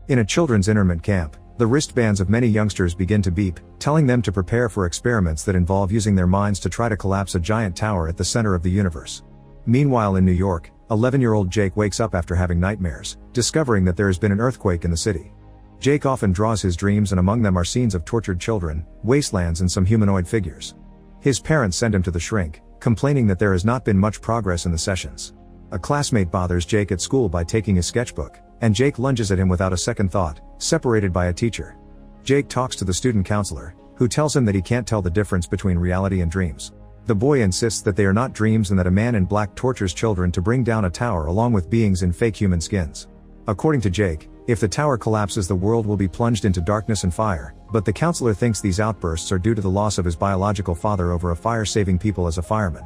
In a children's internment camp, the wristbands of many youngsters begin to beep, telling them to prepare for experiments that involve using their minds to try to collapse a giant tower at the center of the universe. Meanwhile in New York, 11-year-old Jake wakes up after having nightmares, discovering that there has been an earthquake in the city. Jake often draws his dreams, and among them are scenes of tortured children, wastelands, and some humanoid figures. His parents send him to the shrink, complaining that there has not been much progress in the sessions. A classmate bothers Jake at school by taking his sketchbook, and Jake lunges at him without a second thought, separated by a teacher. Jake talks to the student counselor, who tells him that he can't tell the difference between reality and dreams. The boy insists that they are not dreams and that a man in black tortures children to bring down a tower along with beings in fake human skins. According to Jake, if the tower collapses, the world will be plunged into darkness and fire, but the counselor thinks these outbursts are due to the loss of his biological father over a fire saving people as a fireman.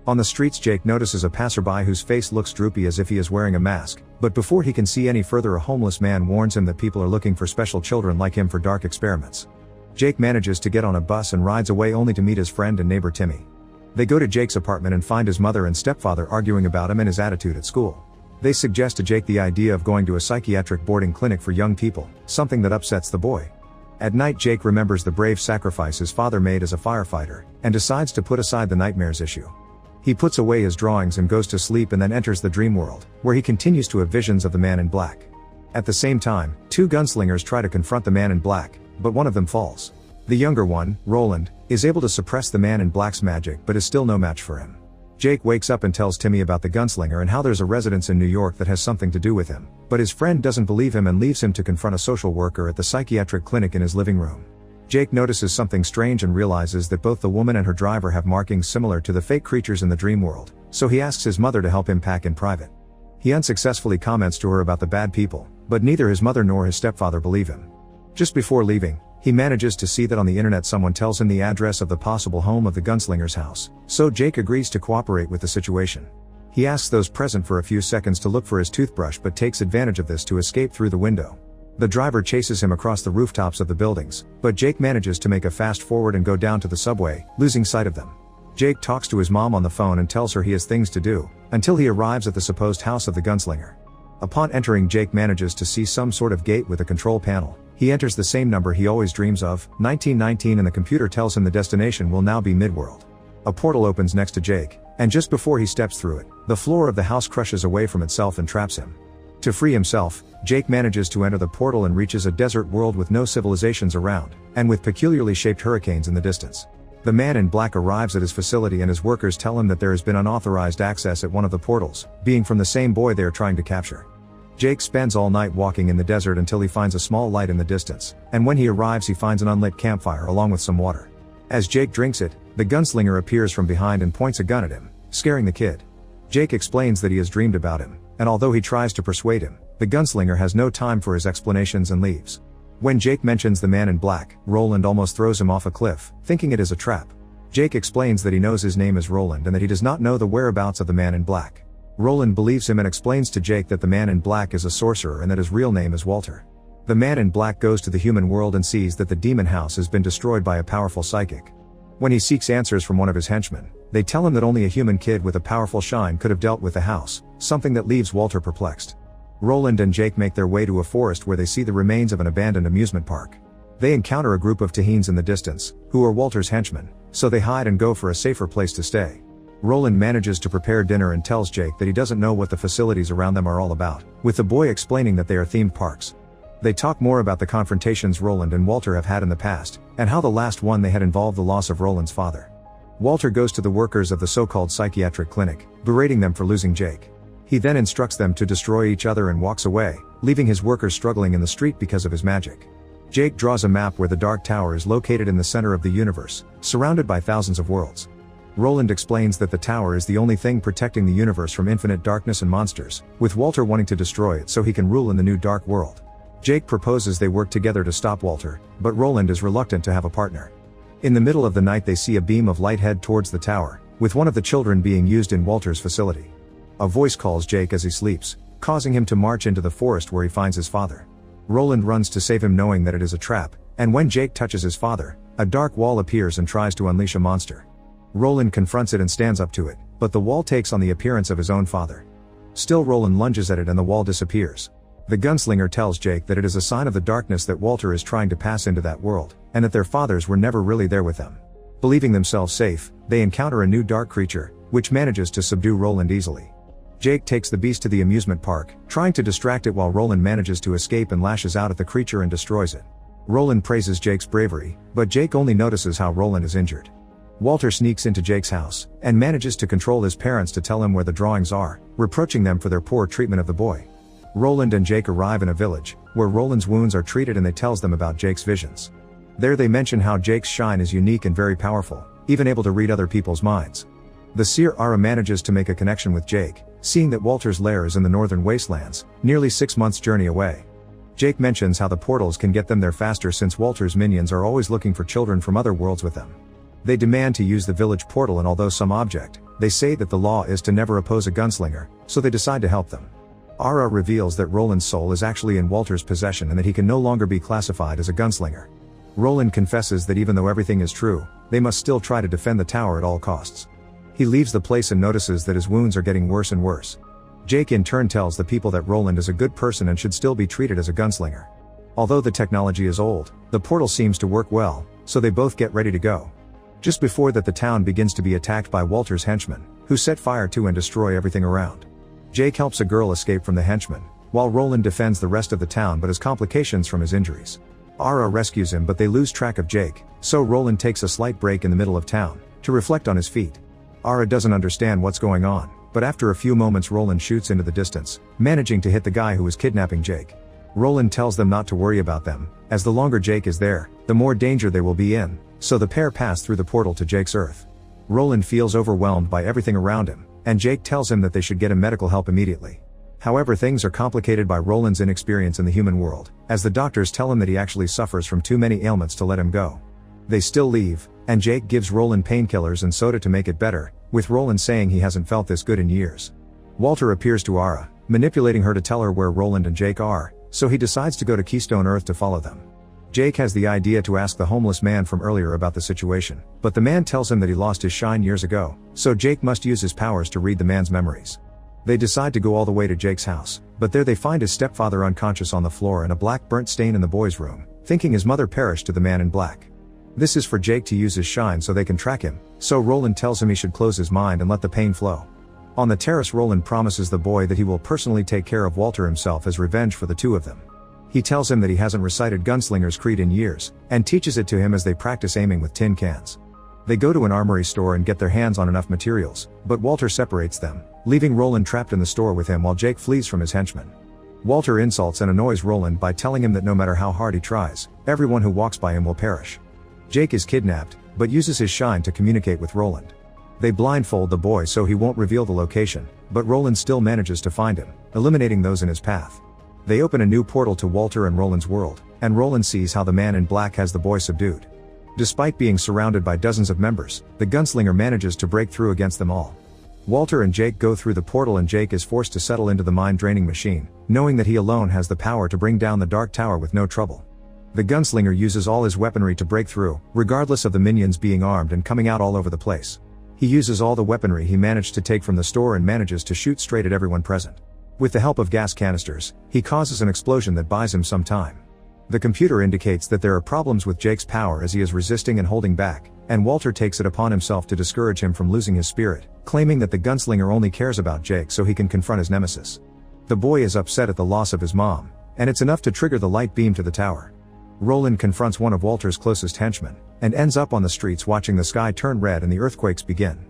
On the streets, Jake notices a passerby whose face looks droopy as if he is wearing a mask, but before he can see any further, a homeless man warns him that people are looking for special children like him for dark experiments. Jake manages to get on a bus and rides away only to meet his friend and neighbor Timmy. They go to Jake's apartment and find his mother and stepfather arguing about him and his attitude at school. They suggest to Jake the idea of going to a psychiatric boarding clinic for young people, something that upsets the boy. At night, Jake remembers the brave sacrifice his father made as a firefighter, and decides to put aside the nightmares issue. He puts away his drawings and goes to sleep, and then enters the dream world, where he continues to have visions of the man in black. At the same time, two gunslingers try to confront the man in black, but one of them falls. The younger one, Roland, is able to suppress the man in black's magic but is still no match for him. Jake wakes up and tells Timmy about the gunslinger and how there's a residence in New York that has something to do with him, but his friend doesn't believe him and leaves him to confront a social worker at the psychiatric clinic in his living room. Jake notices something strange and realizes that both the woman and her driver have markings similar to the fake creatures in the dream world, so he asks his mother to help him pack in private. He unsuccessfully comments to her about the bad people, but neither his mother nor his stepfather believe him. Just before leaving, he manages to see that on the internet someone tells him the address of the possible home of the gunslinger's house, so Jake agrees to cooperate with the situation. He asks those present for a few seconds to look for his toothbrush but takes advantage of this to escape through the window. The driver chases him across the rooftops of the buildings, but Jake manages to make a fast forward and go down to the subway, losing sight of them. Jake talks to his mom on the phone and tells her he has things to do, until he arrives at the supposed house of the gunslinger. Upon entering, Jake manages to see some sort of gate with a control panel. He enters the same number he always dreams of, 1919, and the computer tells him the destination will now be Midworld. A portal opens next to Jake, and just before he steps through it, the floor of the house crushes away from itself and traps him. To free himself, Jake manages to enter the portal and reaches a desert world with no civilizations around, and with peculiarly shaped hurricanes in the distance. The man in black arrives at his facility and his workers tell him that there has been unauthorized access at one of the portals, being from the same boy they are trying to capture. Jake spends all night walking in the desert until he finds a small light in the distance, and when he arrives he finds an unlit campfire along with some water. As Jake drinks it, the gunslinger appears from behind and points a gun at him, scaring the kid. Jake explains that he has dreamed about him, and although he tries to persuade him, the gunslinger has no time for his explanations and leaves. When Jake mentions the man in black, Roland almost throws him off a cliff, thinking it is a trap. Jake explains that he knows his name is Roland and that he does not know the whereabouts of the man in black. Roland believes him and explains to Jake that the man in black is a sorcerer and that his real name is Walter. The man in black goes to the human world and sees that the demon house has been destroyed by a powerful psychic. When he seeks answers from one of his henchmen, they tell him that only a human kid with a powerful shine could have dealt with the house, something that leaves Walter perplexed. Roland and Jake make their way to a forest where they see the remains of an abandoned amusement park. They encounter a group of Tahins in the distance, who are Walter's henchmen, so they hide and go for a safer place to stay. Roland manages to prepare dinner and tells Jake that he doesn't know what the facilities around them are all about, with the boy explaining that they are themed parks. They talk more about the confrontations Roland and Walter have had in the past, and how the last one they had involved the loss of Roland's father. Walter goes to the workers of the so-called psychiatric clinic, berating them for losing Jake. He then instructs them to destroy each other and walks away, leaving his workers struggling in the street because of his magic. Jake draws a map where the Dark Tower is located in the center of the universe, surrounded by thousands of worlds. Roland explains that the tower is the only thing protecting the universe from infinite darkness and monsters, with Walter wanting to destroy it so he can rule in the new dark world. Jake proposes they work together to stop Walter, but Roland is reluctant to have a partner. In the middle of the night they see a beam of light head towards the tower, with one of the children being used in Walter's facility. A voice calls Jake as he sleeps, causing him to march into the forest where he finds his father. Roland runs to save him knowing that it is a trap, and when Jake touches his father, a dark wall appears and tries to unleash a monster. Roland confronts it and stands up to it, but the wall takes on the appearance of his own father. Still, Roland lunges at it and the wall disappears. The gunslinger tells Jake that it is a sign of the darkness that Walter is trying to pass into that world, and that their fathers were never really there with them. Believing themselves safe, they encounter a new dark creature, which manages to subdue Roland easily. Jake takes the beast to the amusement park, trying to distract it while Roland manages to escape and lashes out at the creature and destroys it. Roland praises Jake's bravery, but Jake only notices how Roland is injured. Walter sneaks into Jake's house, and manages to control his parents to tell him where the drawings are, reproaching them for their poor treatment of the boy. Roland and Jake arrive in a village, where Roland's wounds are treated, and they tells them about Jake's visions. There they mention how Jake's shine is unique and very powerful, even able to read other people's minds. The seer Ara manages to make a connection with Jake, seeing that Walter's lair is in the northern wastelands, nearly 6 months' journey away. Jake mentions how the portals can get them there faster since Walter's minions are always looking for children from other worlds with them. They demand to use the village portal, and although some object, they say that the law is to never oppose a gunslinger, so they decide to help them. Ara reveals that Roland's soul is actually in Walter's possession and that he can no longer be classified as a gunslinger. Roland confesses that even though everything is true, they must still try to defend the tower at all costs. He leaves the place and notices that his wounds are getting worse and worse. Jake in turn tells the people that Roland is a good person and should still be treated as a gunslinger. Although the technology is old, the portal seems to work well, so they both get ready to go. Just before that, the town begins to be attacked by Walter's henchmen, who set fire to and destroy everything around. Jake helps a girl escape from the henchmen, while Roland defends the rest of the town but has complications from his injuries. Ara rescues him, but they lose track of Jake, so Roland takes a slight break in the middle of town, to reflect on his feat. Ara doesn't understand what's going on, but after a few moments Roland shoots into the distance, managing to hit the guy who was kidnapping Jake. Roland tells them not to worry about them, as the longer Jake is there, the more danger they will be in, so the pair pass through the portal to Jake's Earth. Roland feels overwhelmed by everything around him, and Jake tells him that they should get him medical help immediately. However, things are complicated by Roland's inexperience in the human world, as the doctors tell him that he actually suffers from too many ailments to let him go. They still leave, and Jake gives Roland painkillers and soda to make it better, with Roland saying he hasn't felt this good in years. Walter appears to Ara, manipulating her to tell her where Roland and Jake are, so he decides to go to Keystone Earth to follow them. Jake has the idea to ask the homeless man from earlier about the situation, but the man tells him that he lost his shine years ago, so Jake must use his powers to read the man's memories. They decide to go all the way to Jake's house, but there they find his stepfather unconscious on the floor and a black burnt stain in the boy's room, thinking his mother perished to the man in black. This is for Jake to use his shine so they can track him, so Roland tells him he should close his mind and let the pain flow. On the terrace, Roland promises the boy that he will personally take care of Walter himself as revenge for the two of them. He tells him that he hasn't recited Gunslinger's Creed in years, and teaches it to him as they practice aiming with tin cans. They go to an armory store and get their hands on enough materials, but Walter separates them, leaving Roland trapped in the store with him while Jake flees from his henchmen. Walter insults and annoys Roland by telling him that no matter how hard he tries, everyone who walks by him will perish. Jake is kidnapped, but uses his shine to communicate with Roland. They blindfold the boy so he won't reveal the location, but Roland still manages to find him, eliminating those in his path. They open a new portal to Walter and Roland's world, and Roland sees how the man in black has the boy subdued. Despite being surrounded by dozens of members, the gunslinger manages to break through against them all. Walter and Jake go through the portal and Jake is forced to settle into the mind-draining machine, knowing that he alone has the power to bring down the Dark Tower with no trouble. The gunslinger uses all his weaponry to break through, regardless of the minions being armed and coming out all over the place. He uses all the weaponry he managed to take from the store and manages to shoot straight at everyone present. With the help of gas canisters, he causes an explosion that buys him some time. The computer indicates that there are problems with Jake's power as he is resisting and holding back, and Walter takes it upon himself to discourage him from losing his spirit, claiming that the gunslinger only cares about Jake so he can confront his nemesis. The boy is upset at the loss of his mom, and it's enough to trigger the light beam to the tower. Roland confronts one of Walter's closest henchmen, and ends up on the streets watching the sky turn red and the earthquakes begin.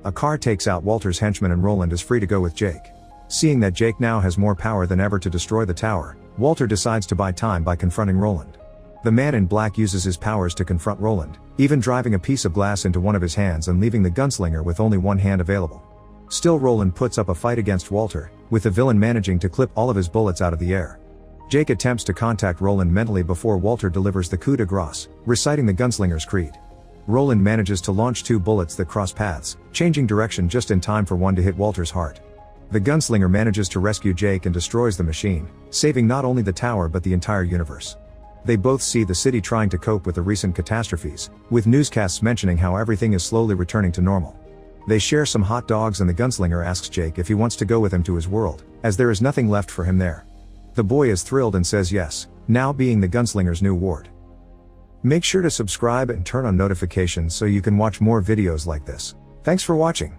A car takes out Walter's henchman and Roland is free to go with Jake. Seeing that Jake now has more power than ever to destroy the tower, Walter decides to buy time by confronting Roland. The man in black uses his powers to confront Roland, even driving a piece of glass into one of his hands and leaving the gunslinger with only one hand available. Still, Roland puts up a fight against Walter, with the villain managing to clip all of his bullets out of the air. Jake attempts to contact Roland mentally before Walter delivers the coup de grace, reciting the gunslinger's creed. Roland manages to launch 2 bullets that cross paths, changing direction just in time for one to hit Walter's heart. The gunslinger manages to rescue Jake and destroys the machine, saving not only the tower but the entire universe. They both see the city trying to cope with the recent catastrophes, with newscasts mentioning how everything is slowly returning to normal. They share some hot dogs and the gunslinger asks Jake if he wants to go with him to his world, as there is nothing left for him there. The boy is thrilled and says yes, now being the Gunslinger's new ward. Make sure to subscribe and turn on notifications so you can watch more videos like this. Thanks for watching.